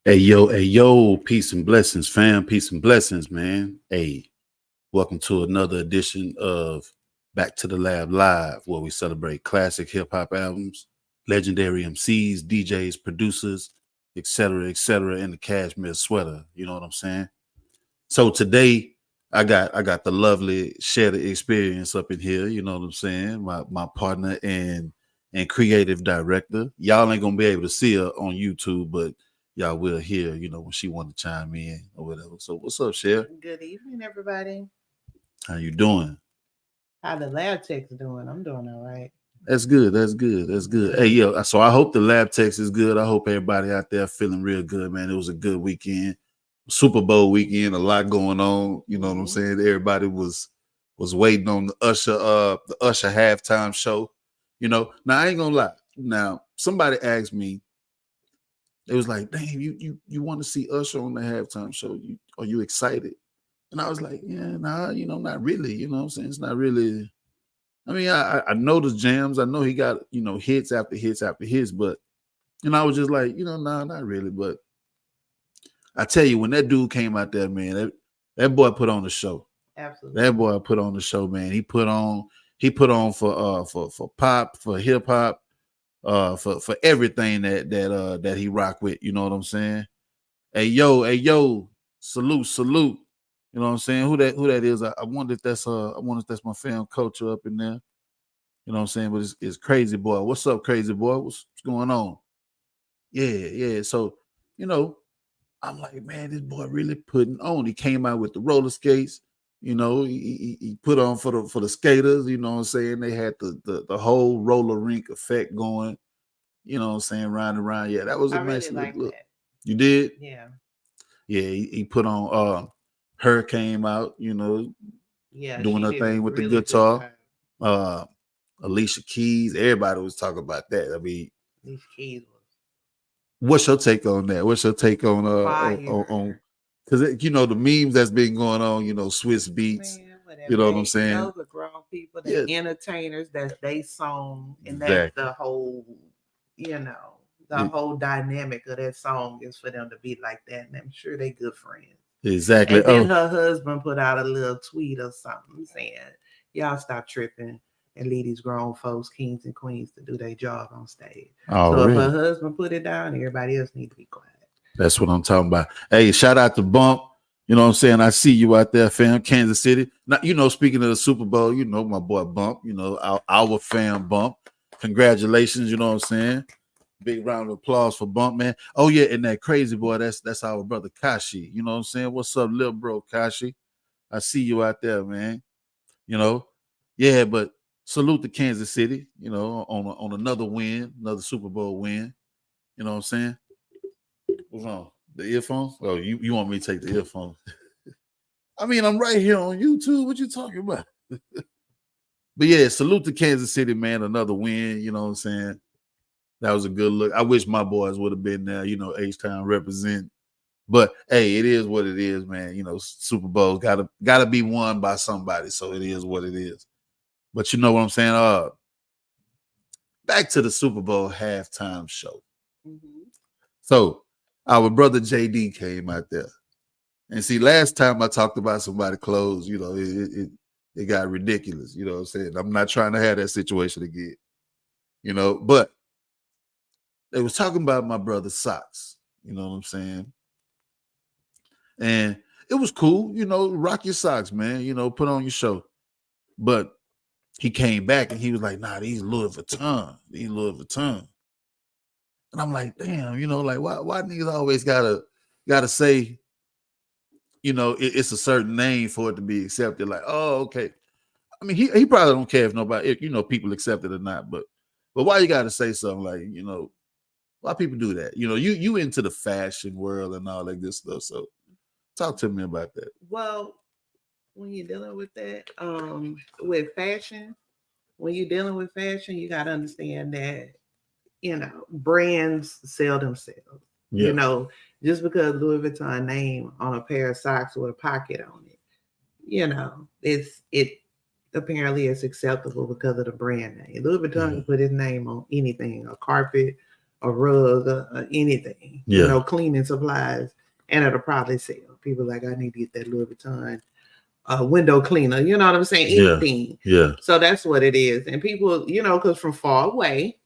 Hey yo, peace and blessings, fam. Peace and blessings, man. Hey, welcome to another edition of Back to the Lab Live, where we celebrate classic hip hop albums, legendary MCs, DJs, producers, etc., in the cashmere sweater. You know what I'm saying? So today I got the lovely shared experience up in here. You know what I'm saying? My partner and creative director. Y'all ain't gonna be able to see her on YouTube, but y'all will hear. You know when she want to chime in or whatever. So what's up, Cher? Good evening, everybody. How you doing? How the lab tech's doing? I'm doing all right. That's good. That's good. That's good. Hey, yo. So I hope the lab text is good. I hope everybody out there feeling real good, man. It was a good weekend. Super Bowl weekend, a lot going on. You know what I'm saying? Everybody was waiting on the Usher halftime show. You know, now I ain't gonna lie. Now, somebody asked me, it was like, damn, you want to see Usher on the halftime show? Are you excited? And I was like, yeah, nah, not really. You know what I'm saying? It's not really. I mean, I know the jams. I know he got, hits after hits after hits, but I was just like, nah, not really. But I tell you, when that dude came out there, man, that boy put on the show. Absolutely. That boy put on the show, man. He put on for pop, for hip hop, for everything that he rock with. You know what I'm saying? Hey yo, salute. You know what I'm saying? Who that is? I wonder if that's my fam culture up in there. You know what I'm saying? But it's crazy boy. What's up, crazy boy? What's going on? Yeah. So, you know, I'm like, man, this boy really putting on. He came out with the roller skates. He put on for the skaters. You know what I'm saying? They had the whole roller rink effect going. You know what I'm saying? Round and round. Yeah, that was a I nice really little like look. that. You did? Yeah. Yeah. He put on. Her came out. Yeah, Doing she her did a thing with the really good guitar. job. Uh, Alicia Keys. Everybody was talking about that. I mean, These keys was what's your take on that? What's your take on fire. because the memes that's been going on, Swiss beats, Man, you whatever. know what I'm saying? Those are grown people, they Yeah, entertainers, that's they song, and that's exactly. you know, the E- whole dynamic of that song is for them to be like that, and I'm sure they good friends. Exactly. And then Oh, her husband put out a little tweet or something saying, "Y'all stop tripping and leave these grown folks, kings and queens, to do their job on stage." So if her already. husband put it down, everybody else need to be quiet. That's what I'm talking about. Hey, shout out to Bump. You know what I'm saying? I see you out there, fam. Kansas City. Now, speaking of the Super Bowl, my boy Bump, our fam Bump. Congratulations, you know what I'm saying? Big round of applause for Bump, man. Oh, yeah, and that crazy boy, that's our brother Kashi. You know what I'm saying? What's up, little bro Kashi? I see you out there, man. You know, yeah, but salute to Kansas City, on another win, another Super Bowl win. You know what I'm saying? What's wrong? The earphones? Oh, you want me to take the earphones? I mean, I'm right here on YouTube. What you talking about? But yeah, salute to Kansas City, man. Another win. You know what I'm saying? That was a good look. I wish my boys would have been there. H-Town represent. But hey, it is what it is, man. Super Bowl gotta be won by somebody. So it is what it is. But you know what I'm saying? Back to the Super Bowl halftime show. Mm-hmm. So our brother JD came out there. And see, last time I talked about somebody clothes, it got ridiculous. You know what I'm saying? I'm not trying to have that situation again. But they was talking about my brother's socks. You know what I'm saying? And it was cool, rock your socks, man. Put on your show. But he came back and he was like, nah, these Louis Vuitton. These Louis Vuitton. And I'm like, damn, like why niggas always gotta say, it's a certain name for it to be accepted. Like, oh, okay. I mean, he probably don't care if nobody, if people accept it or not. But why you gotta say something like, why people do that? You into the fashion world and all that good stuff. So talk to me about that. Well, when you're dealing with that, with fashion, when you're dealing with fashion, you got to understand that, brands sell themselves. Yeah. Just because Louis Vuitton name on a pair of socks with a pocket on it, it apparently it's acceptable because of the brand name. Louis Vuitton can put his name on anything, a carpet, a rug or anything, cleaning supplies, and it'll probably sell. People like, I need to get that Louis Vuitton window cleaner. You know what I'm saying? Anything. Yeah. So that's what it is. And people, because from far away,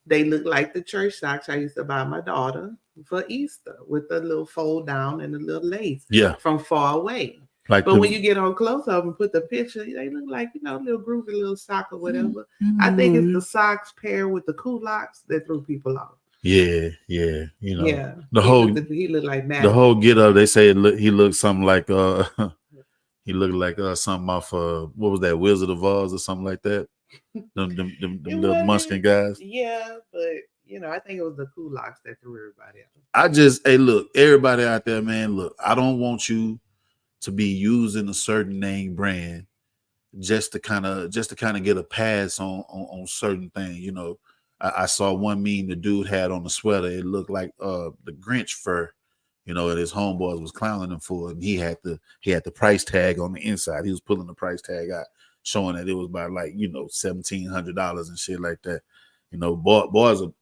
they look like the church socks I used to buy my daughter for Easter with the little fold down and the little lace. Yeah. From far away. But when you get on close up and put the picture, they look like, little groovy little sock or whatever. I think it's the socks paired with the culottes that threw people off. Yeah. Yeah. He looked like Matt. The whole get up, they say he looked something like he looked like something off what was that, Wizard of Oz or something like that. them little munchkin guys. Yeah, but I think it was the culottes that threw everybody out. I just look, everybody out there, man, look, I don't want you to be using a certain name brand just to kind of get a pass on certain things. I saw one meme the dude had on the sweater. It looked like the Grinch fur, and his homeboys was clowning him for it. And he had the price tag on the inside. He was pulling the price tag out, showing that it was about like $1,700 and shit like that. Boys will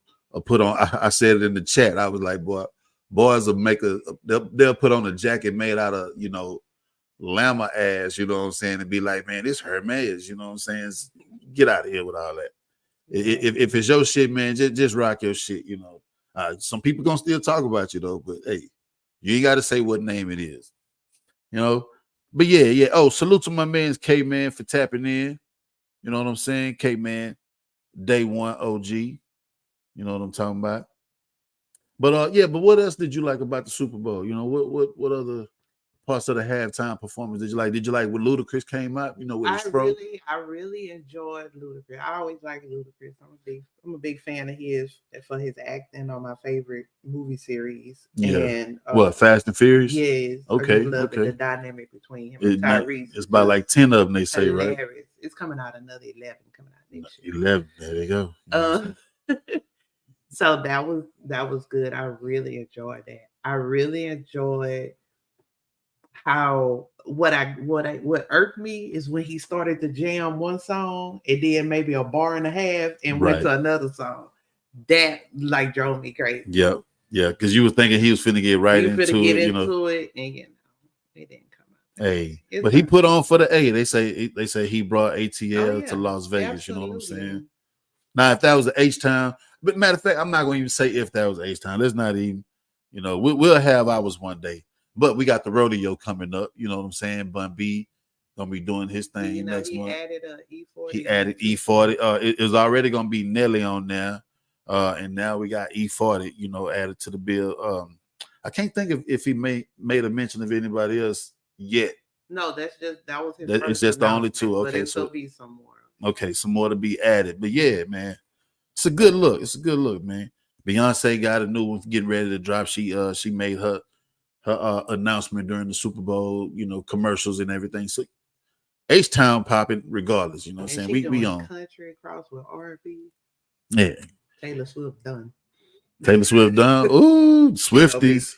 put on. I said it in the chat. I was like, boys will make they'll put on a jacket made out of llama ass, you know what I'm saying, and be like, man, this Hermes, you know what I'm saying? Get out of here with all that. If it's your shit, man, just rock your shit, Some people gonna still talk about you though, but hey, you ain't gotta say what name it is, But yeah. Oh, salute to my man's K-Man for tapping in. You know what I'm saying? K-Man, day one OG. You know what I'm talking about? But but what else did you like about the Super Bowl? What other parts of the halftime performance did you like? Did you like when Ludacris came out? With his fro? I really enjoyed Ludacris. I always like Ludacris. I'm a big fan of his for his acting on my favorite movie series. Yeah. And what, Fast and Furious? Yes. Okay. I just love the dynamic between him and Tyrese. It's about like 10 of them, they say, hilarious. Right? It's coming out another 11 coming out next year. 11. There you go. So that was good. I really enjoyed that. I really enjoyed how what irked me is when he started to jam one song and then maybe a bar and a half and went to another song. That drove me crazy. Yeah, because you were thinking he was finna get right into it. And it didn't come out. Hey, but he put on for the A. They say he brought ATL to Las Vegas. Absolutely. You know what I'm saying? Now, if that was the H-Town, but matter of fact, I'm not going to even say if that was H-Town. Let's not even, we'll have ours one day. But we got the rodeo coming up. You know what I'm saying? Bun B gonna be doing his thing next month. He added E40. It was already gonna be Nelly on there, and now we got E40. Added to the bill. I can't think if he made a mention of anybody else yet. No, that was his. It's just the only two. Okay, so be some more. Okay, some more to be added. But yeah, man, it's a good look. It's a good look, man. Beyonce got a new one getting ready to drop. She made her announcement during the Super Bowl, commercials and everything. So H-Town popping regardless, you know what I'm saying? We on country cross with R&B. Yeah. Taylor Swift done. Ooh, Swifties.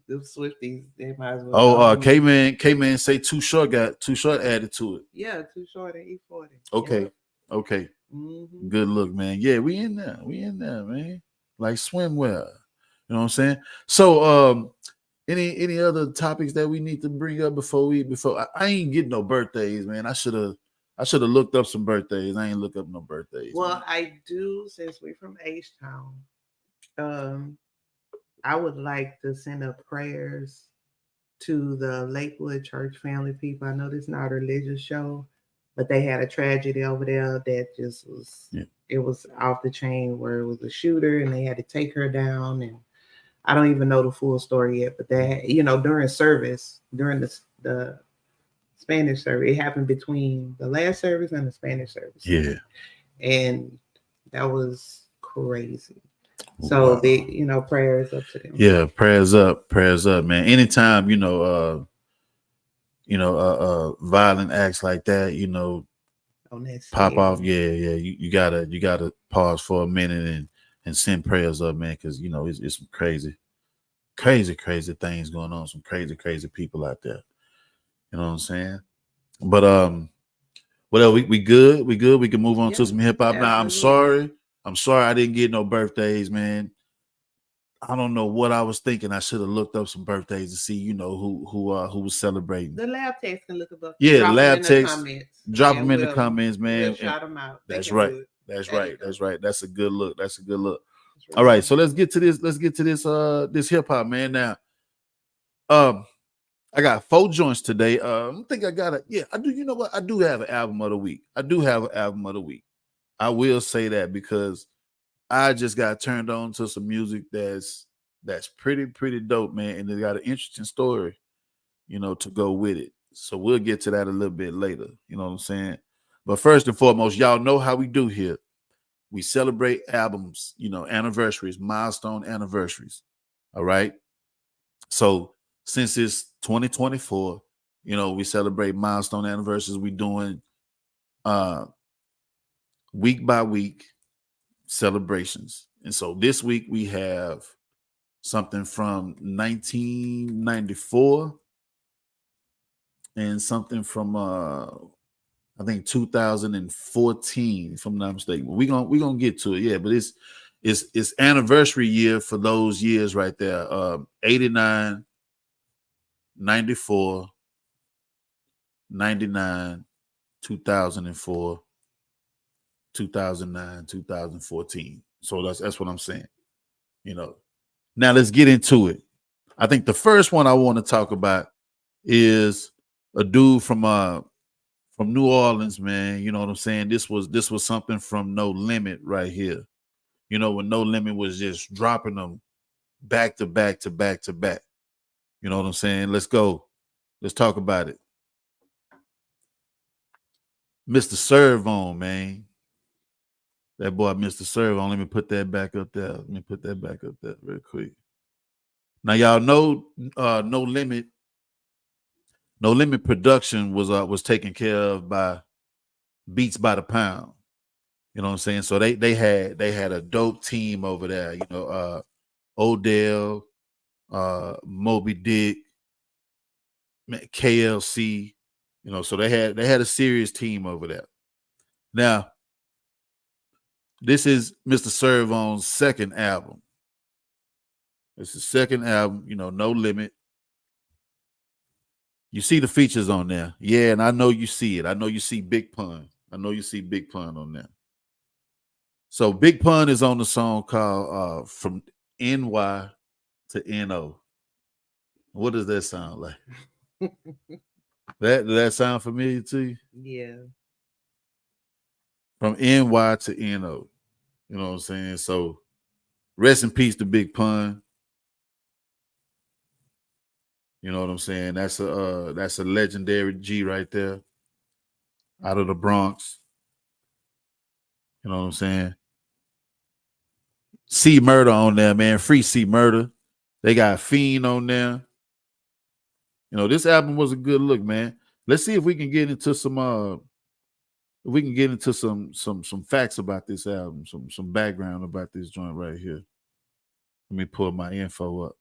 The Swifties, they might as well. Oh, K-Man say Too Short added to it. Yeah, Too Short and E40. Okay. Okay. Mm-hmm. Good look, man. Yeah, we in there, man. Like swimwear. You know what I'm saying? So any other topics that we need to bring up before I ain't getting no birthdays, man. I should have looked up some birthdays. I ain't look up no birthdays. Well, man. I do, since we're from H-Town. I would like to send up prayers to the Lakewood Church family people. I know this is not a religious show, but they had a tragedy over there that just was It was off the chain, where it was a shooter and they had to take her down, and I don't even know the full story yet, but they, during the Spanish service, it happened between the last service and the Spanish service. Yeah. And that was crazy. So wow. Prayers up to them. Yeah, prayers up, man. Anytime, violent acts like that, pop off. Yeah. You gotta pause for a minute and send prayers up, man, because it's some crazy things going on, some crazy people out there. You know what I'm saying? But we good. We can move on to some hip hop now. I'm sorry I didn't get no birthdays, man. I don't know what I was thinking. I should have looked up some birthdays to see, who was celebrating. The lab techs can look up. Yeah, drop lab them in techs. the comments. Drop them in the comments, man. We'll shout them out. That's right. That's right. That's right. That's a good look. That's a good look. Really all right, so let's get to this. Let's get to this hip hop, man. Now, I got 4 joints today. I think I got it. Yeah, I do. You know what? I do have an album of the week. I will say that because I just got turned on to some music that's pretty dope, man, and it got an interesting story, to go with it. So we'll get to that a little bit later. You know what I'm saying? But first and foremost, y'all know how we do here. We celebrate albums, anniversaries, milestone anniversaries. All right. So since it's 2024, we celebrate milestone anniversaries. We doing week by week celebrations. And so this week we have something from 1994 and something from I think 2014, if I'm not mistaken. We're gonna get to it, yeah. But it's anniversary year for those years right there. 89, 94, 99, 2004, 2009, 2014. So that's what I'm saying. Now let's get into it. I think the first one I want to talk about is a dude from New Orleans, man. You know what I'm saying? This was something from No Limit right here. When No Limit was just dropping them back to back to back to back. You know what I'm saying? Let's go. Let's talk about it. Mr. Servon, man. That boy, Mr. Servon. Let me put that back up there. Let me put that back up there real quick. Now, y'all know No Limit. No Limit production was taken care of by Beats by the Pound. You know what I'm saying? So they had a dope team over there. Odell, Moby Dick, KLC. So they had a serious team over there. Now, this is Mr. Servon's second album. It's the second album. No Limit. You see the features on there. Yeah, and I know you see it. I know you see Big Pun. On there. So Big Pun is on the song called From NY to NO. What does that sound like? Does that sound familiar to you? Yeah. From NY to NO. You know what I'm saying? So rest in peace to Big Pun. You know what I'm saying? That's a legendary G right there. Out of the Bronx. You know what I'm saying? C Murder on there, man. Free C Murder. They got Fiend on there. This album was a good look, man. Let's see if we can get into some some facts about this album, some background about this joint right here. Let me pull my info up.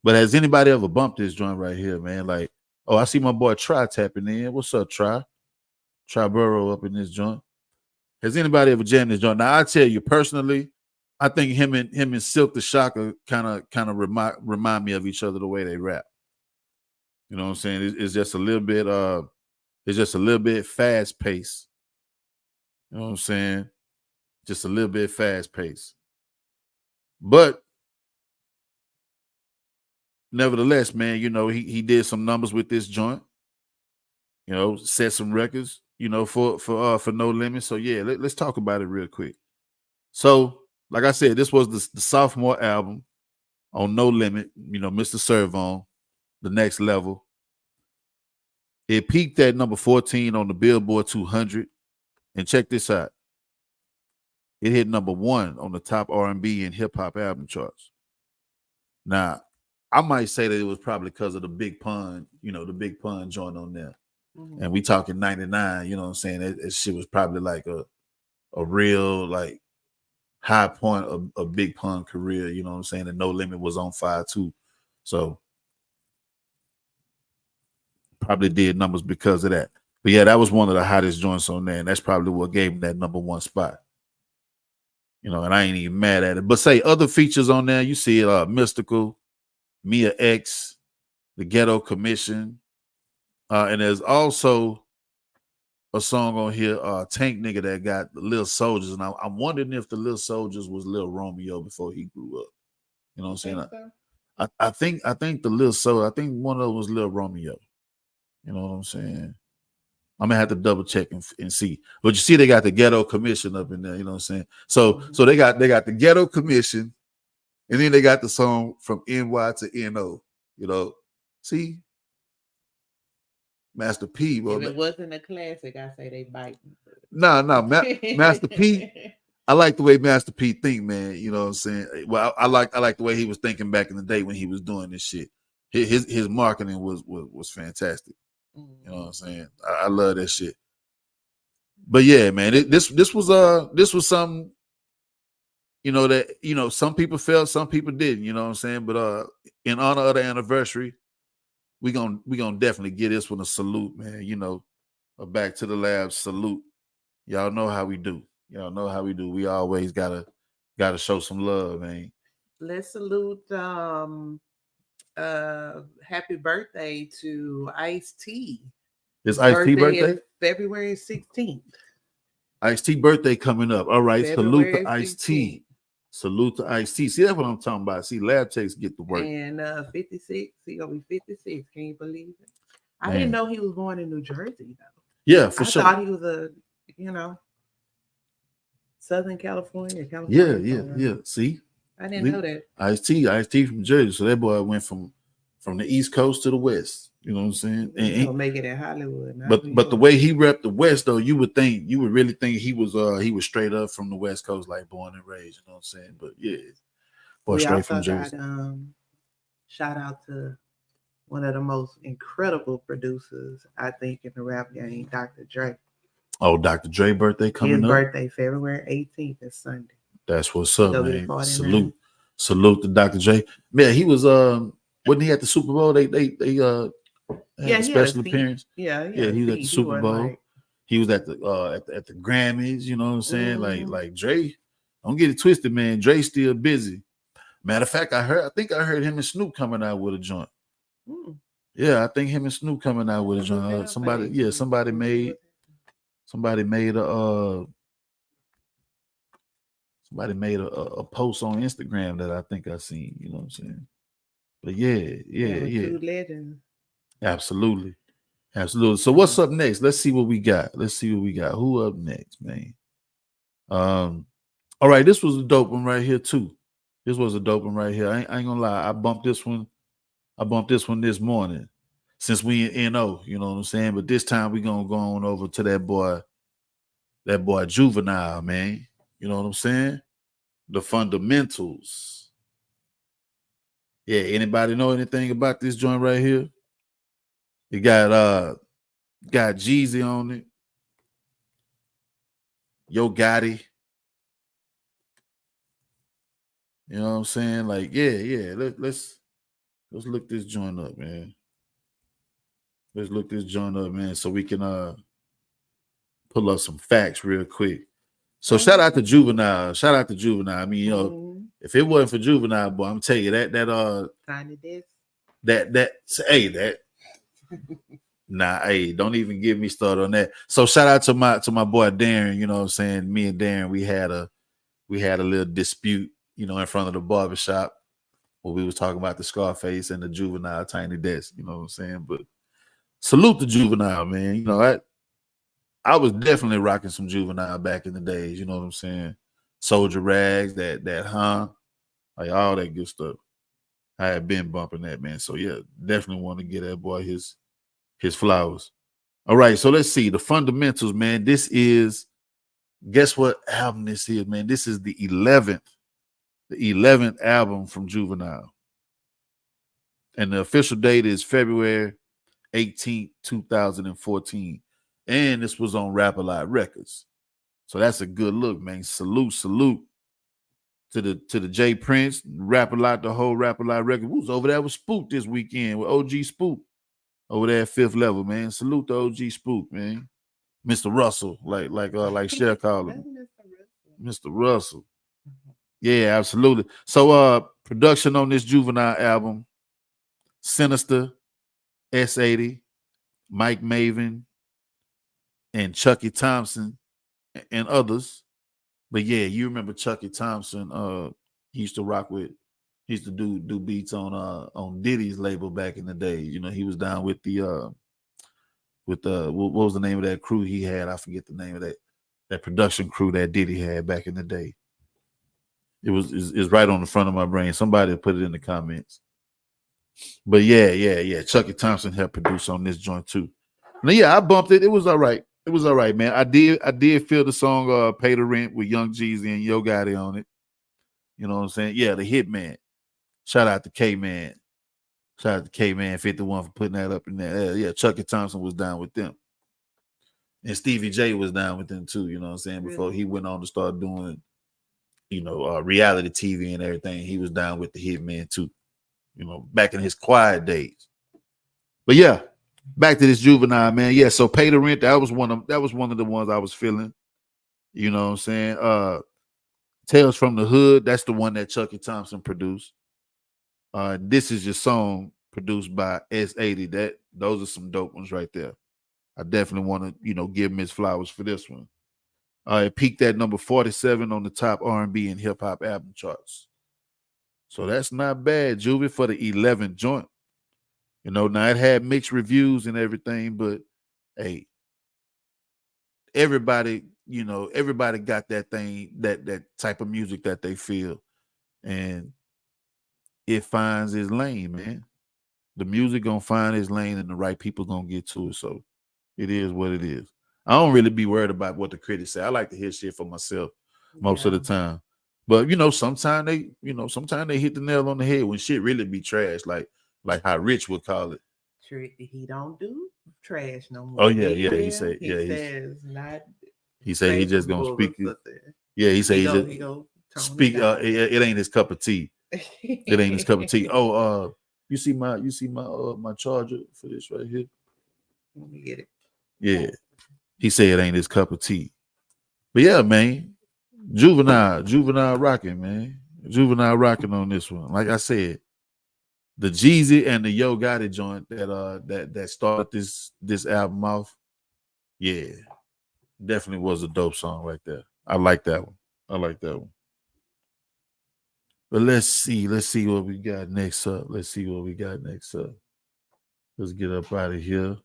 But has anybody ever bumped this joint right here, man? Like, oh, I see my boy Try tapping in. What's up, Try? Try Burrow up in this joint. Has anybody ever jammed this joint? Now, I tell you personally, I think him and Silk the Shocker kind of remind me of each other the way they rap. You know what I'm saying? It's just a little bit fast paced. You know what I'm saying? Just a little bit fast paced. But nevertheless, man, he did some numbers with this joint. Set some records, for No Limit. So yeah, let's talk about it real quick. So, like I said, this was the sophomore album on No Limit, Mr. Servon, The Next Level. It peaked at number 14 on the Billboard 200. And check this out. It hit number 1 on the top R&B and hip hop album charts. Now, I might say that it was probably because of the Big Pun, the Big Pun joint on there. Mm-hmm. And we talking 99, you know what I'm saying? That shit was probably like a real, like, high point of Big Pun career, you know what I'm saying? And No Limit was on fire too. So probably did numbers because of that. But yeah, that was one of the hottest joints on there. And that's probably what gave him that number 1 spot. and I ain't even mad at it. But say other features on there, you see Mystical, Mia X, the Ghetto Commission, and there's also a song on here, Tank Nigga, that got the Little Soldiers, and I'm wondering if the Little Soldiers was Lil Romeo before he grew up. You know what I'm saying? I think the Little Soldier, I think one of them was Lil Romeo. You know what I'm saying? I'm gonna have to double check and see. But you see, they got the Ghetto Commission up in there. You know what I'm saying? So they got the Ghetto Commission, and then they got the song From NY to NO. You know, see, Master P. Bro, if it wasn't a classic, I say they biting. No, Master P. I like the way Master P think, man. You know what I'm saying? Well, I like the way he was thinking back in the day when he was doing this shit. His marketing was fantastic. You know what I'm saying? I love that shit. But yeah, man, this was something, that some people felt, some people didn't. You know what I'm saying? But in honor of the anniversary, we gonna definitely give this one a salute, man. A Back to the Lab salute. Y'all know how we do. Y'all know how we do. We always gotta show some love, man. Let's salute happy birthday to Ice-T. It's Ice-T birthday? February 16th. Ice-T birthday coming up. All right. February salute to Ice-T. Salute to Ice-T. See, that's what I'm talking about. See, lab techs get the work. And 56. He gonna be 56. Can you believe it? I didn't know he was born in New Jersey though. Yeah, for sure. I thought he was Southern California. Yeah. See? I didn't know that. Ice-T from Jersey. So that boy went from the East Coast to the West. You know what I'm saying? And make it in Hollywood. But the way he repped the West, though, you would really think he was straight up from the West Coast, like born and raised. You know what I'm saying? But yeah, boy, straight from Jersey. Shout out to one of the most incredible producers, I think, in the rap game, Dr. Dre. Oh, Dr. Dre birthday coming up. His birthday, February 18th, is Sunday. That's what's up, man. Salute to Dr. Dre. Man, he was wasn't he at the Super Bowl? They had a special appearance. Yeah, he was at the Super Bowl. He was at the Grammys. You know what I'm saying? Like Dre. Don't get it twisted, man. Dre's still busy. Matter of fact, I think I heard him and Snoop coming out with a joint. Yeah, I think him and Snoop coming out with a joint. Somebody made a post on Instagram that I think I seen. You know what I'm saying? But yeah. Two legends. Absolutely. So what's up next? Let's see what we got. Who up next, man? All right, this was a dope one right here too. I ain't gonna lie. I bumped this one this morning since we in NO, you know what I'm saying? But this time we gonna go on over to that boy Juvenile, man. You know what I'm saying? The Fundamentals. Yeah, anybody know anything about this joint right here? You got Jeezy on it. Yo Gotti. You know what I'm saying? Like, yeah. Let's look this joint up, man. So we can pull up some facts real quick. So shout out to Juvenile. I mean, if it wasn't for Juvenile, boy, I'm telling you that Tiny Desk. that nah, hey, don't even get me started on that. So shout out to my boy Darren. You know what I'm saying? Me and Darren, we had a little dispute, in front of the barbershop where we was talking about the Scarface and the Juvenile Tiny Desk. You know what I'm saying? But salute to Juvenile, man. I was definitely rocking some Juvenile back in the days. You know what I'm saying? Soldier Rags, that like all that good stuff. I had been bumping that, man. So yeah, definitely want to get that boy his flowers. All right, so let's see the Fundamentals, man. This is, guess what album this is, man? This is the 11th album from Juvenile, and the official date is February 18th, 2014, and this was on Rap A Lot Records. So that's a good look, man. Salute to the J Prince, Rap A Lot, the whole Rap A Lot record. We was over there with Spook this weekend with OG Spook over there at Fifth Level, man. Salute to OG Spook, man. Mr. Russell, like Cher called him. Mr. Russell. Yeah, absolutely. So production on this Juvenile album, Sinister, S80, Mike Maven, and Chucky Thompson and others. But yeah, you remember Chucky Thompson, he used to rock with he used to do beats on Diddy's label back in the day. You know, he was down with the what was the name of that crew he had? I forget the name of that production crew that Diddy had back in the day. It's right on the front of my brain. Somebody put it in the comments. But yeah. Chucky Thompson helped produce on this joint too. Now, yeah, I bumped it. It was all right. It was all right, man. I did feel the song Pay the Rent with Young Jeezy and Yo Gotti on it. You know what I'm saying? Yeah, the Hitman. Shout out to K-Man. Shout out to K-Man 51 for putting that up in there. Yeah, Chucky Thompson was down with them. And Stevie J was down with them too, you know what I'm saying? Before he went on to start doing, reality TV and everything, he was down with the Hitman too, back in his quiet days. But yeah, back to this Juvenile, man. Yeah, so Pay the Rent, that was one of the ones I was feeling. You know what I'm saying? Tales from the Hood, that's the one that Chucky Thompson produced. This Is Your Song, produced by S80. Those are some dope ones right there. I definitely want to, give him his flowers for this one. It peaked at number 47 on the top R&B and hip hop album charts. So that's not bad, Juvie, for the 11th joint. Now it had mixed reviews and everything, but hey, everybody got that thing, that type of music that they feel, and it finds its lane, man. The music gonna find its lane, and the right people gonna get to it. So it is what it is. I don't really be worried about what the critics say. I like to hear shit for myself most of the time. But sometimes they hit the nail on the head when shit really be trash, like how Rich would call it. He don't do trash no more. Oh yeah. He said not. He said he just gonna speak it. Yeah, he said he just speak. It ain't his cup of tea. It ain't his cup of tea. Oh, you see my my charger for this right here. Let me get it. Yeah, he said it ain't his cup of tea. But yeah, man, Juvenile rocking, man. Juvenile rocking on this one. Like I said, the Jeezy and the Yo Gotti joint that started this album off. Yeah, definitely was a dope song right there. I like that one. But let's see what we got next up. Let's get up out of here.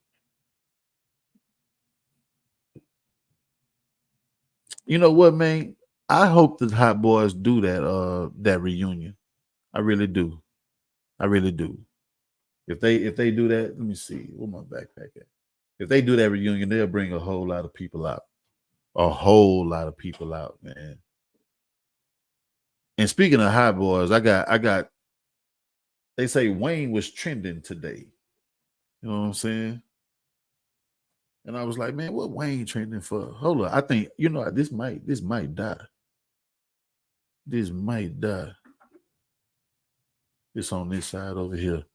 You know what, man? I hope the Hot Boys do that reunion. I really do. If they do that, let me see. Where my backpack at? If they do that reunion, they'll bring a whole lot of people out. Man. And speaking of Hot Boys, I got. They say Wayne was trending today. You know what I'm saying? And I was like, man, what Wayne trending for? Hold on. I think, this might die. This might die. It's on this side over here.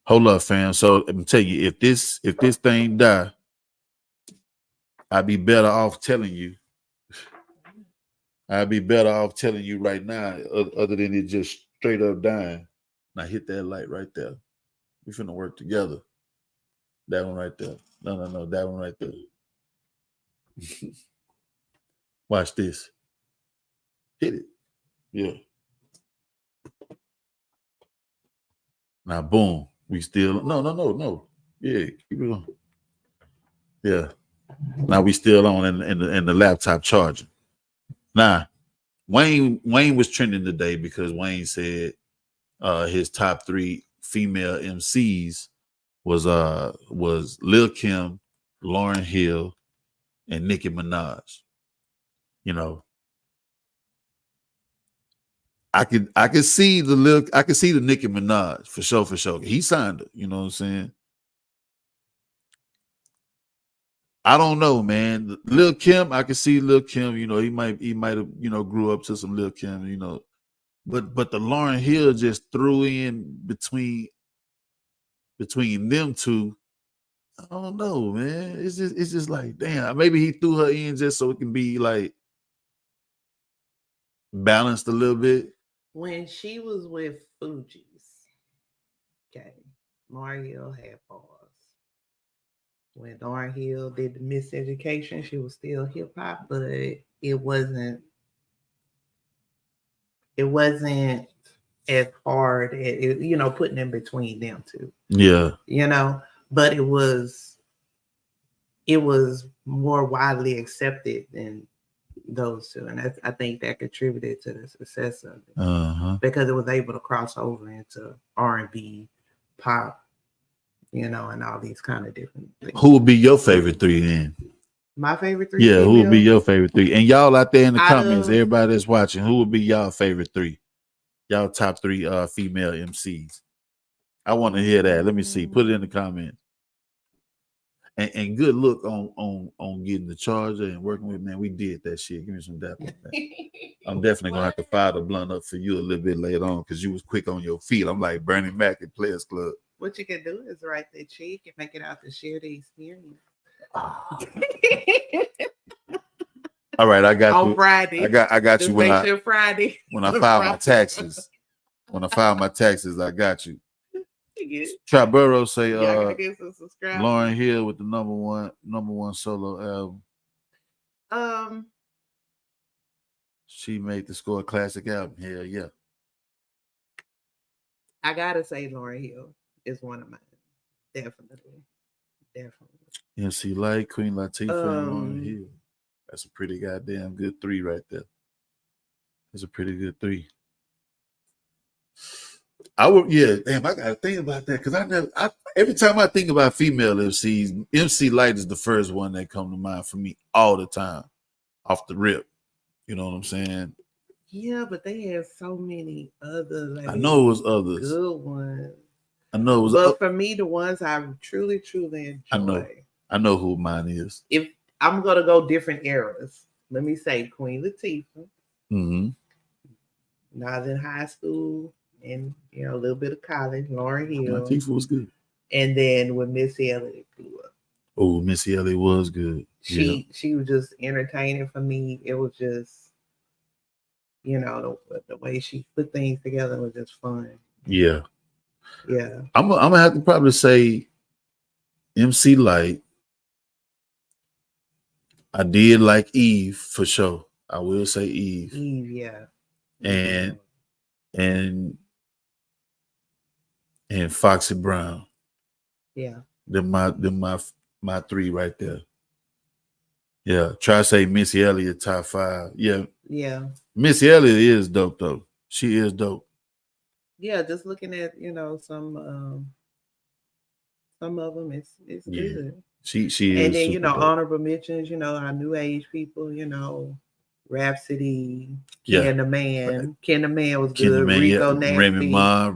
Hold up, fam. So let me tell you, if this thing die, I'd be better off telling you. I'd be better off telling you right now, other than it just straight up dying. Now hit that light right there. We finna work together. That one right there. No, that one right there. Watch this. Hit it. Yeah. Now, boom. We still no. Yeah, keep it on. Yeah. Now we still on in the laptop charging. Now, Wayne was trending today because Wayne said his top 3 female MCs was Lil Kim, Lauryn Hill, and Nicki Minaj. I could see the Nicki Minaj for sure. He signed her, you know what I'm saying? I don't know, man. Lil Kim, I could see Lil Kim, he might have, grew up to some Lil Kim, But the Lauryn Hill just threw in between them two. I don't know, man. It's just like, damn, maybe he threw her in just so it can be like balanced a little bit. When she was with Fuji's, okay, Lauryn Hill had bars. When Lauryn Hill did the Miseducation, she was still hip hop, but it wasn't as hard as putting in between them two. Yeah. But it was more widely accepted than those two, and I think that contributed to the success of it because it was able to cross over into R&B, pop, and all these kind of different things. Who would be your favorite three then? My favorite three. Yeah, who would be your favorite three? And y'all out there in the comments, of, everybody that's watching, who would be y'all favorite three? Y'all top three female MCs. I want to hear that. Let me see. Put it in the comments. And good look on getting the charger and working with, man. We did that shit. Give me some dap on that. I'm definitely gonna have to fire the blunt up for you a little bit later on because you was quick on your feet. I'm like Bernie Mac at Players Club. What you can do is write that check and make it out to share the experience. All right, I got on you. Friday. I got you when Friday. When I file my taxes. When I file my taxes, I got you. Traburo say Lauryn Hill with the number one solo album. She made the score a classic album. Hell yeah. I gotta say Lauryn Hill is one of mine. Definitely. MC Light, Queen Latifah, and Lauryn Hill. That's a pretty goddamn good three right there. That's a pretty good three. I gotta think about that because every time I think about female MCs, MC Light is the first one that come to mind for me all the time, off the rip. You know what I'm saying? Yeah, but they have so many other. I know it was others. Good ones. I know it was. But for me, the ones I truly enjoy. I know who mine is. If I'm gonna go different eras, let me say Queen Latifah. Mm-hmm. When I was in high school and a little bit of college, Lauryn Hill. Latifah was good. And then when Missy Elliott grew up. Oh, Missy Elliott was good. She was just entertaining for me. It was just, the way she put things together was just fun. Yeah. Yeah. I'm gonna have to probably say MC Light. I did like Eve for sure. I will say Eve. Eve, yeah. And Foxy Brown. Yeah. Them my three right there. Yeah. Try to say Missy Elliott top 5. Yeah. Yeah. Missy Elliott is dope though. She is dope. Yeah, just looking at, some of them, it's good. She is. And then, honorable mentions, our new age people, Rhapsody, Ken the Man. Ken the Man was good. Rico Nasty. Remy Ma.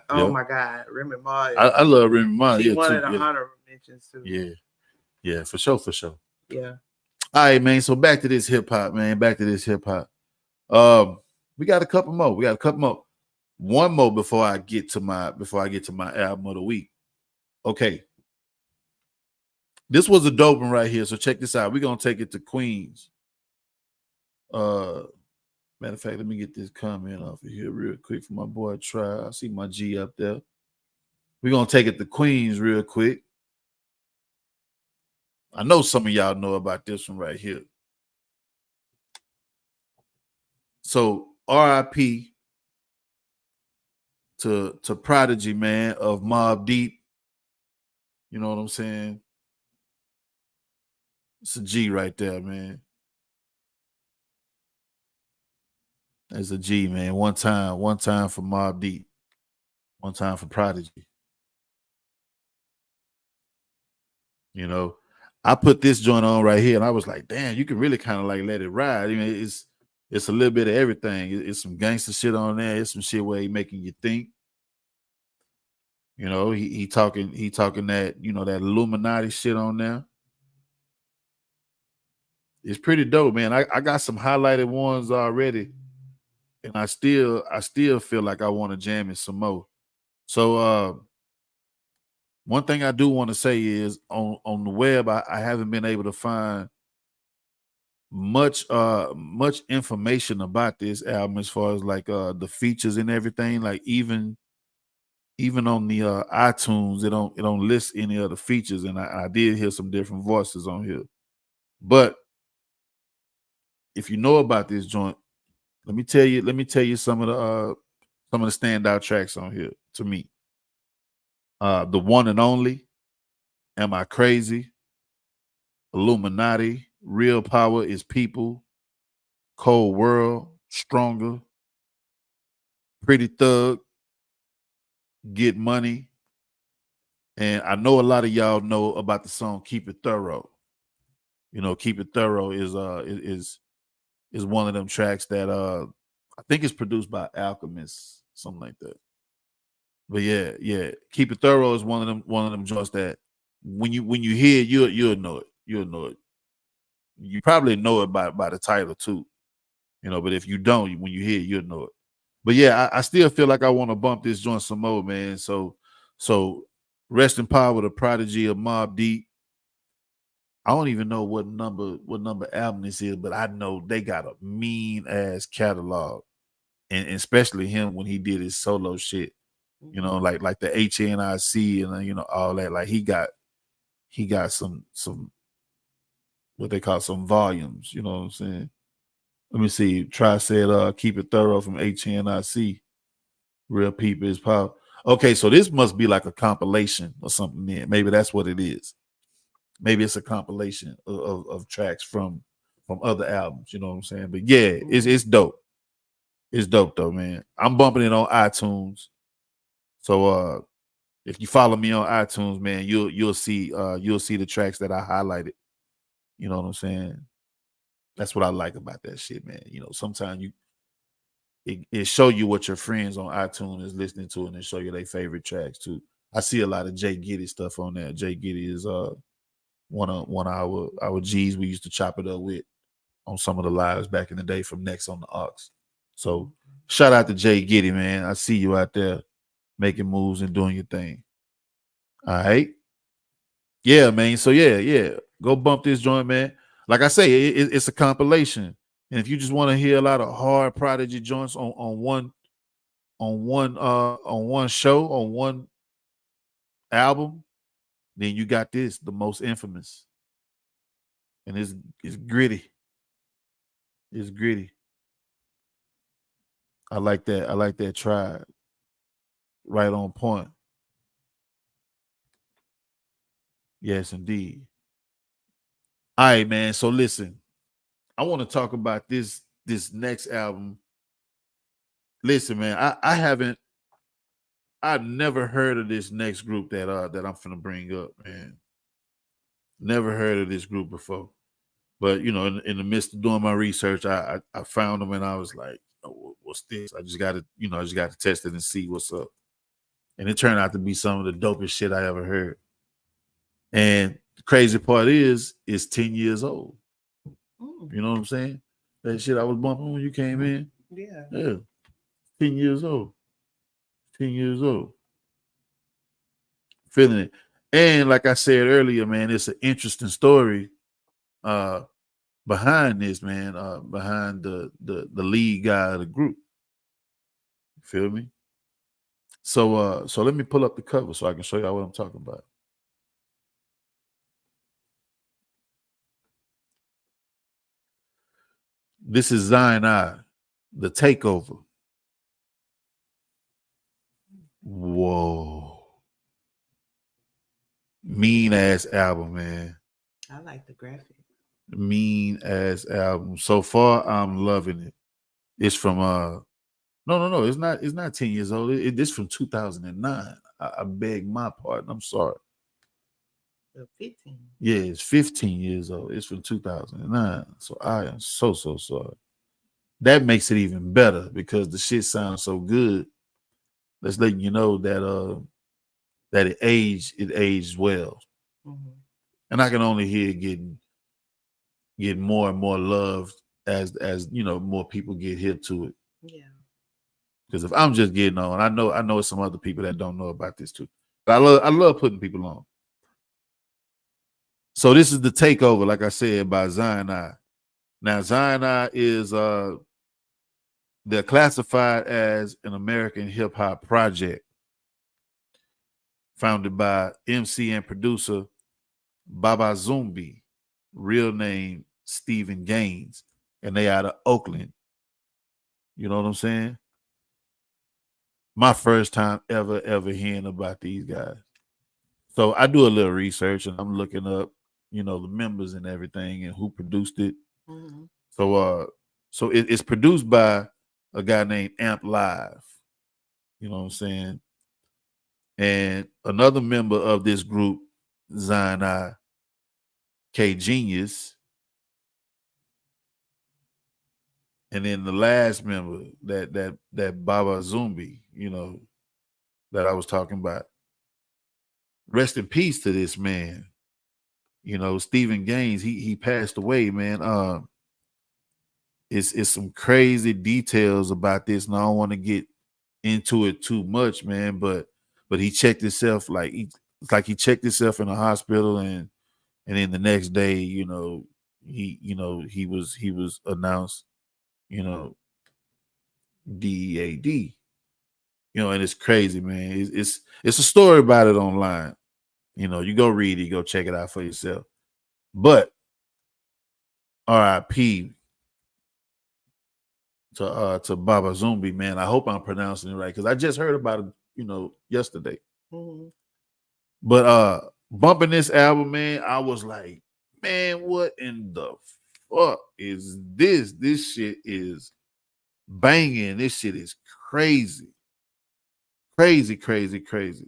Oh my God. Remy Ma. I love Remy Ma. She one of the honorable mentions too. Yeah. Yeah, for sure. Yeah. All right, man. So back to this hip hop, man. We got a couple more. One more before I get to my album of the week. Okay. This was a dope one right here. So check this out. We're gonna take it to Queens. Matter of fact, let me get this comment off of here real quick for my boy Try. I see my G up there. We're gonna take it to Queens real quick. I know some of y'all know about this one right here. So RIP to Prodigy, man, of Mobb Deep. You know what I'm saying? It's a G right there, man. That's a G, man. One time for Mobb Deep. One time for Prodigy. I put this joint on right here and I was like, damn, you can really kind of like let it ride. I mean, it's a little bit of everything. It's some gangster shit on there. It's some shit where he making you think. He talking that, that Illuminati shit on there. It's pretty dope, man. I got some highlighted ones already. And I still feel like I want to jam it some more. So one thing I do want to say is on the web, I haven't been able to find much information about this album as far as like the features and everything. Like even on the iTunes, it don't list any other features, and I did hear some different voices on here. But if you know about this joint, let me tell you some of the standout tracks on here to me. The One and Only, Am I Crazy, Illuminati, Real Power is People, Cold World, Stronger, Pretty Thug, Get Money. And I know a lot of y'all know about the song Keep It Thorough. You know, Keep It Thorough is one of them tracks that I think it's produced by Alchemist, something like that. But yeah, Keep It Thorough is one of them joints that when you hear it, you'll know it. You'll know it. You probably know it by the title too. You know, but if you don't, when you hear it, you'll know it. But yeah, I still feel like I want to bump this joint some more, man. So rest in power with the prodigy of Mobb Deep. I don't even know what number album this is, but I know they got a mean ass catalog, and especially him when he did his solo shit. You know, like the HNIC and you know all that. Like he got some what they call some volumes. You know what I'm saying? Let me see. Try said Keep It Thorough from HNIC. Real People is Pop. Okay, so this must be like a compilation or something. Then maybe that's what it is. Maybe it's a compilation of tracks from other albums. You know what I'm saying? But yeah, it's dope. It's dope though, man. I'm bumping it on iTunes. So if you follow me on iTunes, man, you'll see the tracks that I highlighted. You know what I'm saying? That's what I like about that shit, man. You know, sometimes it show you what your friends on iTunes is listening to, and it show you their favorite tracks too. I see a lot of Jay Giddy stuff on there. Jay Giddy is one of our G's we used to chop it up with on some of the lives back in the day from Next on the Aux. So shout out to Jay Giddy, man. I see you out there making moves and doing your thing. All right. Yeah, man. So yeah. Go bump this joint, man. Like I say, it's a compilation. And if you just want to hear a lot of hard prodigy joints on one show, on one album, then you got this, the most infamous. And it's gritty. It's gritty. I like that. I like that Tribe. Right on point. Yes, indeed. All right, man. So listen, I want to talk about this next album. Listen, man, I've never heard of this next group that I'm finna bring up, man. Never heard of this group before. But you know, in the midst of doing my research, I found them and I was like, oh, what's this? I just gotta test it and see what's up. And it turned out to be some of the dopest shit I ever heard. And the crazy part is it's 10 years old. You know what I'm saying? That shit I was bumping when you came in. Yeah. 10 years old. 10 years old. Feeling it. And like I said earlier, man, it's an interesting story behind this, man, behind the lead guy of the group. Feel me? So let me pull up the cover so I can show y'all what I'm talking about. This is Zion I, The Takeover. Whoa. Mean ass album, man. I like the graphic. Mean ass album. So far, I'm loving it. It's from no, it's not 10 years old. It's from 2009. I beg my pardon. I'm sorry. 15. Yeah, it's 15 years old. It's from 2009. So I am so sorry. That makes it even better because the shit sounds so good. Let's let you know that it aged well. Mm-hmm. And I can only hear it getting more and more love as you know, more people get hip to it. Yeah. Because if I'm just getting on, I know some other people that don't know about this too. But I love putting people on. So this is The Takeover, like I said, by Zion I. Now Zion is they're classified as an American hip hop project founded by MC and producer Baba Zumbi, real name Stephen Gaines, and they out of Oakland. You know what I'm saying? My first time ever hearing about these guys. So I do a little research and I'm looking up, the members and everything and who produced it. Mm-hmm. So it's produced by a guy named Amp Live. You know what I'm saying? And another member of this group, Zion K Genius. And then the last member, that Baba Zumbi, that I was talking about. Rest in peace to this man. Stephen Gaines, he passed away, man. It's some crazy details about this, and I don't want to get into it too much, man. But he checked himself it's like he checked himself in a hospital, and then the next day, he was announced, DEAD. And it's crazy, man. It's a story about it online. You go read it, go check it out for yourself. But R.I.P. to Baba Zumbi, man. I hope I'm pronouncing it right because I just heard about it, yesterday. Mm-hmm. But bumping this album, man, I was like, man, what in the fuck is this? This shit is banging. This shit is crazy. Crazy, crazy, crazy.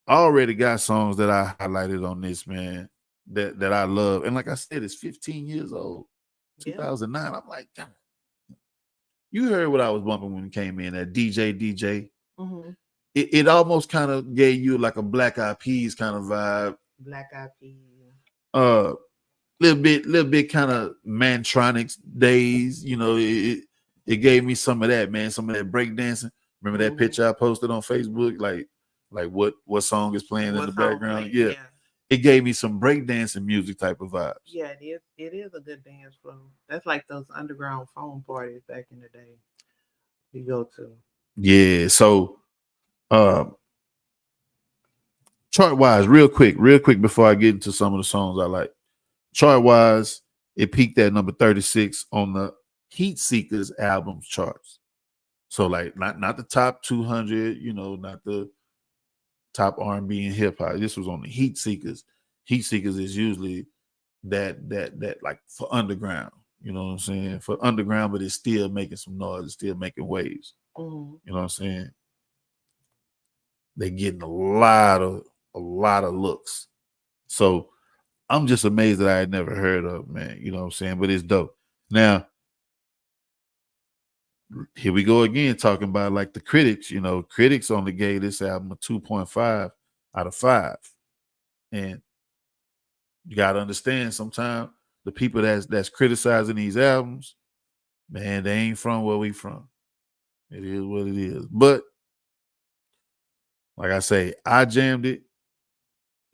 I already got songs that I highlighted on this, man, that I love. And like I said, it's 15 years old, 2009. I'm like, God. You heard what I was bumping when it came in, that DJ. Mm-hmm. It almost kind of gave you like a Black Eyed Peas kind of vibe. Black Eyed Peas. Little bit kind of Mantronics days. It gave me some of that, man. Some of that breakdancing. Remember that picture I posted on Facebook? Like what song is playing in the background? Yeah. It gave me some breakdancing music type of vibes. Yeah, it is a good dance flow. That's like those underground phone parties back in the day you go to. Yeah. So chart wise, real quick before I get into some of the songs I like. Chart wise, it peaked at number 36 on the Heat Seekers albums charts. So like not the top 200, not the top R&B and hip hop. This was on the Heat Seekers. Heat Seekers is usually that like for underground. You know what I'm saying? For underground, but it's still making some noise. It's still making waves. Mm-hmm. You know what I'm saying? They're getting a lot of looks. So I'm just amazed that I had never heard of, man. You know what I'm saying? But it's dope. Now, here we go again, talking about like the critics. Critics only gave this album a 2.5 out of 5. And you got to understand, sometimes the people that's criticizing these albums, man, they ain't from where we from. It is what it is. But like I say, I jammed it.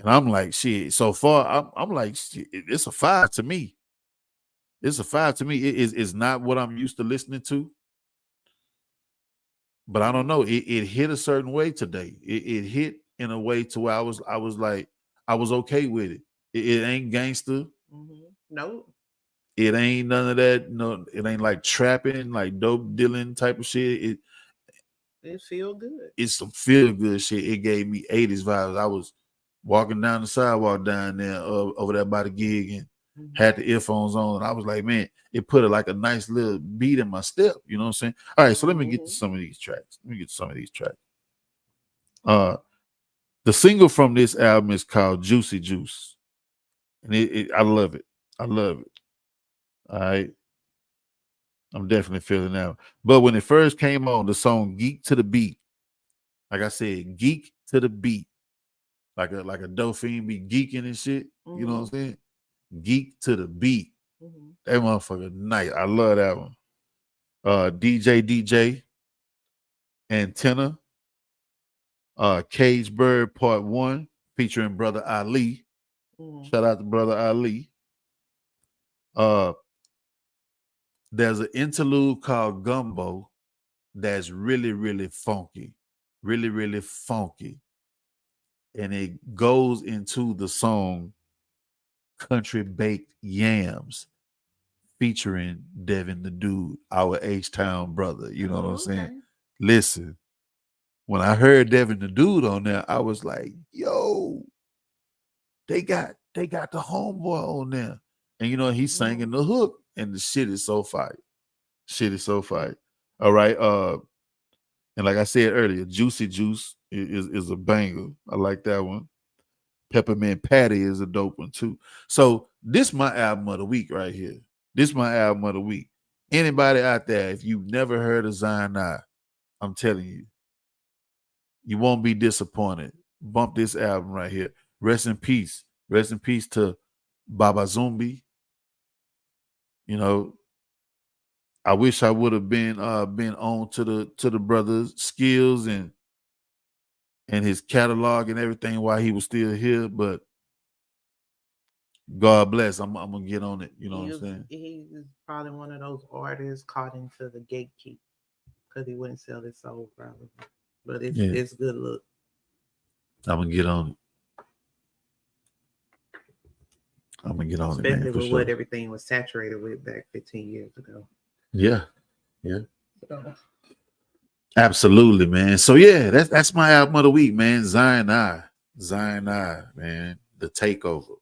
And I'm like, shit. So far, I'm like, shit, it's a 5 to me. It's a 5 to me. It's not what I'm used to listening to. But I don't know. It hit a certain way today. It hit in a way to where I was like, I was okay with it. It ain't gangster. Mm-hmm. Nope. It ain't none of that. No, it ain't like trapping, like dope dealing type of shit. It feel good. It's some feel good shit. It gave me 80s vibes. I was walking down the sidewalk down there over there by the gig and had the earphones on, and I was like, man, it put like a nice little beat in my step. You know what I'm saying? All right, so let me get to some of these tracks. The single from this album is called Juicy Juice. And I love it. I love it. All right. I'm definitely feeling that. But when it first came on, the song Geek to the Beat, like I said, geek to the beat. Like a Dauphine be geeking and shit. You know what I'm saying? Geek to the beat. That motherfucker nice. I love that one. DJ, Antenna, Cage Bird Part 1, featuring Brother Ali. Shout out to Brother Ali. There's an interlude called Gumbo that's really, really funky. Really, really funky. And it goes into the song Country Baked Yams featuring Devin the Dude, our H-Town brother. You know what I'm saying? Listen, when I heard Devin the Dude on there, I was like, yo, they got the homeboy on there. And you know, he's singing the hook, and the shit is so fire. Shit is so fire. All right. And like I said earlier, Juicy Juice is a banger. I like that one. Peppermint Patty is a dope one too. So this my album of the week right here. This my album of the week. Anybody out there, if you've never heard of Zion I, I'm telling you, you won't be disappointed. Bump this album right here. Rest in peace. Rest in peace to Baba Zumbi. You know, I wish I would have been on to the brother's skills and his catalog and everything while he was still here, but God bless. I'm gonna get on it. You know what I'm saying? He's probably one of those artists caught into the gatekeep because he wouldn't sell his soul, probably. But it's good look. I'm gonna get on it. I'm gonna get on especially it, man. Especially with what everything was saturated with back 15 years ago. Yeah. So. Absolutely, man. So yeah, that's my album of the week, man. Zion I, man. The Takeover.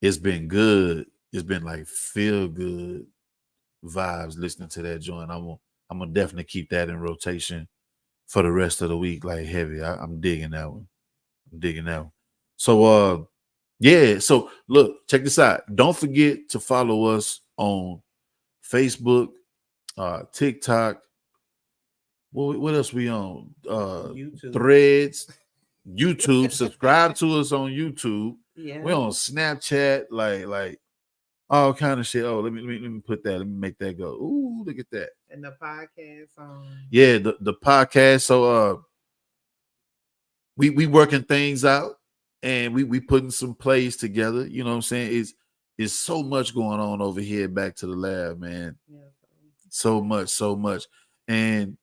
It's been good. It's been like feel good vibes listening to that joint. I'm gonna definitely keep that in rotation for the rest of the week, like heavy. I'm digging that one. So yeah. So look, check this out. Don't forget to follow us on Facebook, TikTok. What else we on? YouTube. Threads, YouTube. Subscribe to us on YouTube. Yeah. We're on Snapchat, like all kind of shit. Oh, let me put that. Let me make that go. Ooh, look at that. And the podcast on. Yeah, the podcast. So we working things out, and we putting some plays together. You know what I'm saying? It's so much going on over here back to the lab, man. Yeah. So much. And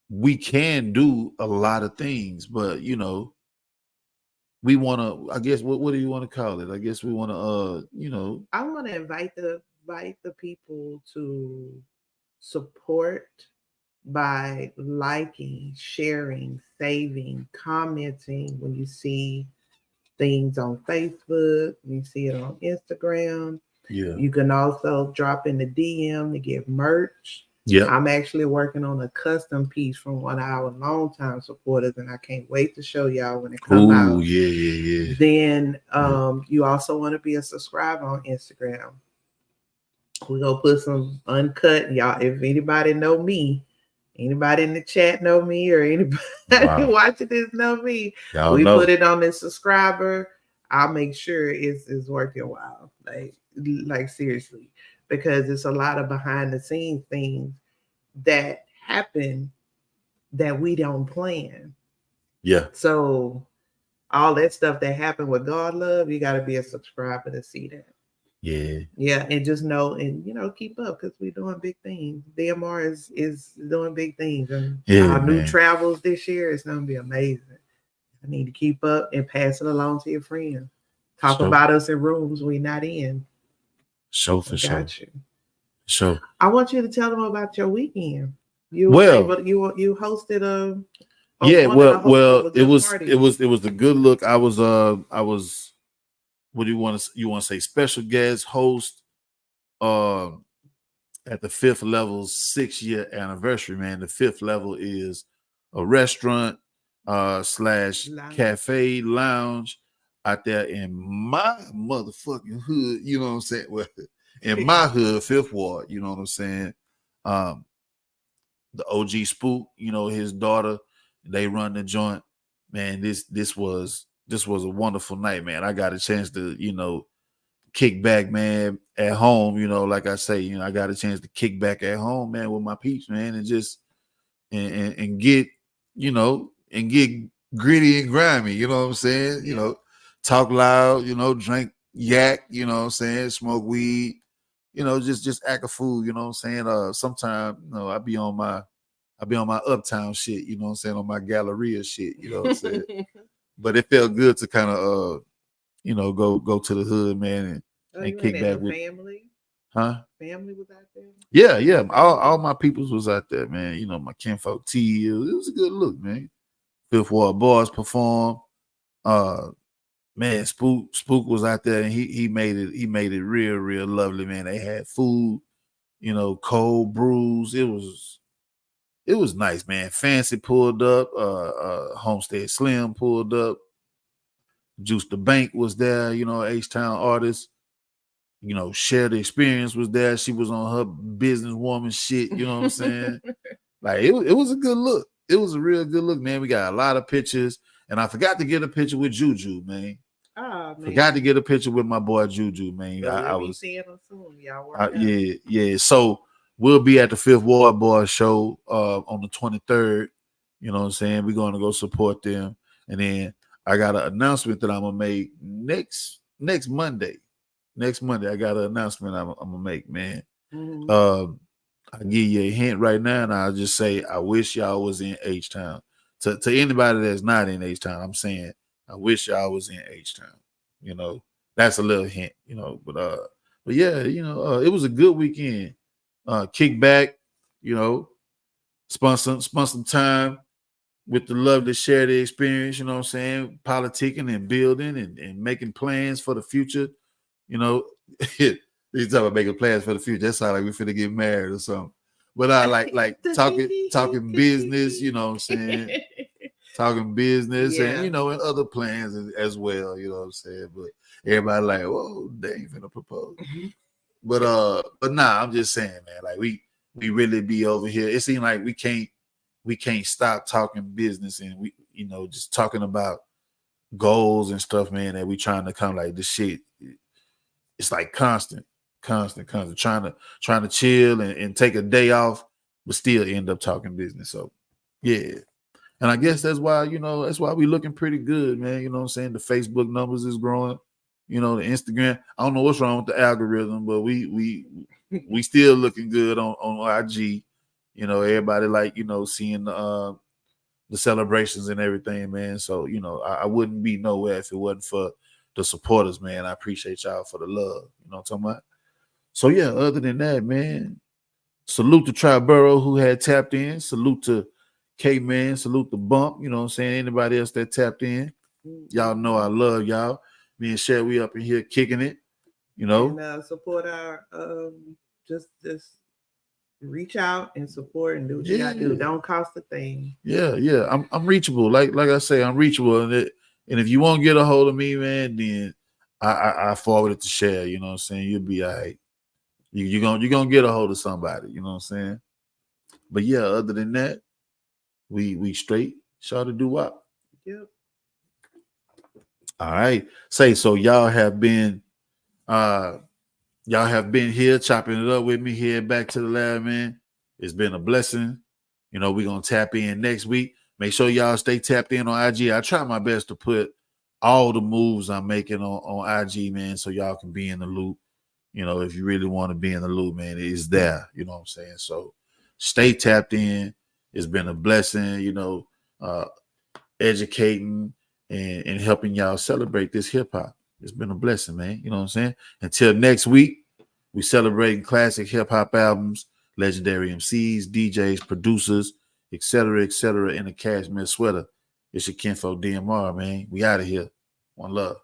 we can do a lot of things, but you know, we want to, I guess, what do you want to call it? I guess we want to, you know. I want to invite the people to support by liking, sharing, saving, commenting when you see things on Facebook, you see it on Instagram. Yeah. You can also drop in the DM to get merch. Yeah. I'm actually working on a custom piece from one of our longtime supporters, and I can't wait to show y'all when it comes out. Oh, yeah. Then you also want to be a subscriber on Instagram. We're gonna put some uncut, y'all. If anybody know me, anybody in the chat know me, or anybody watching this know me, we put it on the subscriber. I'll make sure it's worth your while. Like seriously, because it's a lot of behind the scenes things that happen that we don't plan. Yeah. So all that stuff that happened with God love, you got to be a subscriber to see that. Yeah, and just know and keep up because we're doing big things. DMR is doing big things, and our new travels this year is going to be amazing. I need to keep up and pass it along to your friends. Talk about us in rooms we're not in. For sure. Sure. I want you to tell them about your weekend. You hosted a it was the good look. I was what do you want to say, special guest host at the Fifth Level's 6-year anniversary, man. The Fifth Level is a restaurant / cafe lounge out there in my motherfucking hood, you know what I'm saying? Well, in my hood, Fifth Ward, you know what I'm saying? The OG Spook, his daughter, they run the joint. Man, this was a wonderful night, man. I got a chance to, kick back, man, at home, like I say, I got a chance to kick back at home, man, with my peeps, man, and just and get, and get gritty and grimy, you know what I'm saying? Talk loud, drink yak, you know what I'm saying? Smoke weed, just act a fool, you know what I'm saying? Sometimes, I be on my uptown shit, you know what I'm saying, on my Galleria shit, you know what I'm saying? But it felt good to kind of go to the hood, man, and you ain't kick had back no with family? huh? Family was out there? Yeah. All my peoples was out there, man. My kinfolk T. It was a good look, man. Fifth Ward Boys performed. Man, Spook was out there, and he made it real lovely, man. They had food, cold brews. It was nice, man. Fancy pulled up, Homestead Slim pulled up, Juice the Bank was there, H-Town artist, Share the Experience was there. She was on her businesswoman shit, you know what I'm saying? Like it was a good look. It was a real good look, man. We got a lot of pictures, and I forgot to get a picture with Juju, man. Oh, man. Forgot to get a picture with my boy Juju, man. But I we'll be was seeing them soon. Y'all work out. yeah. So we'll be at the Fifth Ward Boys show on the 23rd. You know what I'm saying? We're going to go support them, and then I got an announcement that I'm gonna make next Monday. Next Monday, I got an announcement I'm gonna make, man. Mm-hmm. I'll give you a hint right now, and I'll just say I wish y'all was in H-Town. To anybody that's not in H-Town, I'm saying I wish y'all was in H-Town. That's a little hint, but yeah, it was a good weekend. Kick back, spend some time with the love to share the experience, you know what I'm saying? Politicking and building and making plans for the future, He's talking about making plans for the future. That sounds like we finna get married or something. But I like talking business, you know what I'm saying? Talking business and and other plans as well, you know what I'm saying? But everybody like, whoa, they ain't finna propose. But nah, I'm just saying, man, like we really be over here. It seems like we can't stop talking business and we, just talking about goals and stuff, man, that we trying to come like this shit. It's like constant trying to chill and take a day off, but still end up talking business. So yeah. And I guess that's why, we looking pretty good, man. You know what I'm saying? The Facebook numbers is growing, the Instagram. I don't know what's wrong with the algorithm, but we still looking good on IG. Everybody like, seeing the celebrations and everything, man. So, I wouldn't be nowhere if it wasn't for the supporters, man. I appreciate y'all for the love. You know what I'm talking about? So yeah, other than that, man, salute to Triborough who had tapped in. Salute to K-Man. Salute to Bump. You know what I'm saying? Anybody else that tapped in. Y'all know I love y'all. Me and Shay, we up in here kicking it. And support our just reach out and support and do what you gotta do. Don't cost a thing. Yeah. I'm reachable. Like I say, I'm reachable. And if you won't get a hold of me, man, then I forward it to Shay. You know what I'm saying? You'll be all right. You're gonna get a hold of somebody, you know what I'm saying? But yeah, other than that, we straight. Shout to do what? Yep. All right. So y'all have been here chopping it up with me here back to the lab, man. It's been a blessing. We're gonna tap in next week. Make sure y'all stay tapped in on IG. I try my best to put all the moves I'm making on IG, man, so y'all can be in the loop. If you really want to be in the loop, man, it's there. You know what I'm saying? So stay tapped in. It's been a blessing, educating and helping y'all celebrate this hip hop. It's been a blessing, man. You know what I'm saying? Until next week, we celebrating classic hip hop albums, legendary MCs, DJs, producers, etc., in a cashmere sweater. It's your kinfolk DMR, man. We out of here. One love.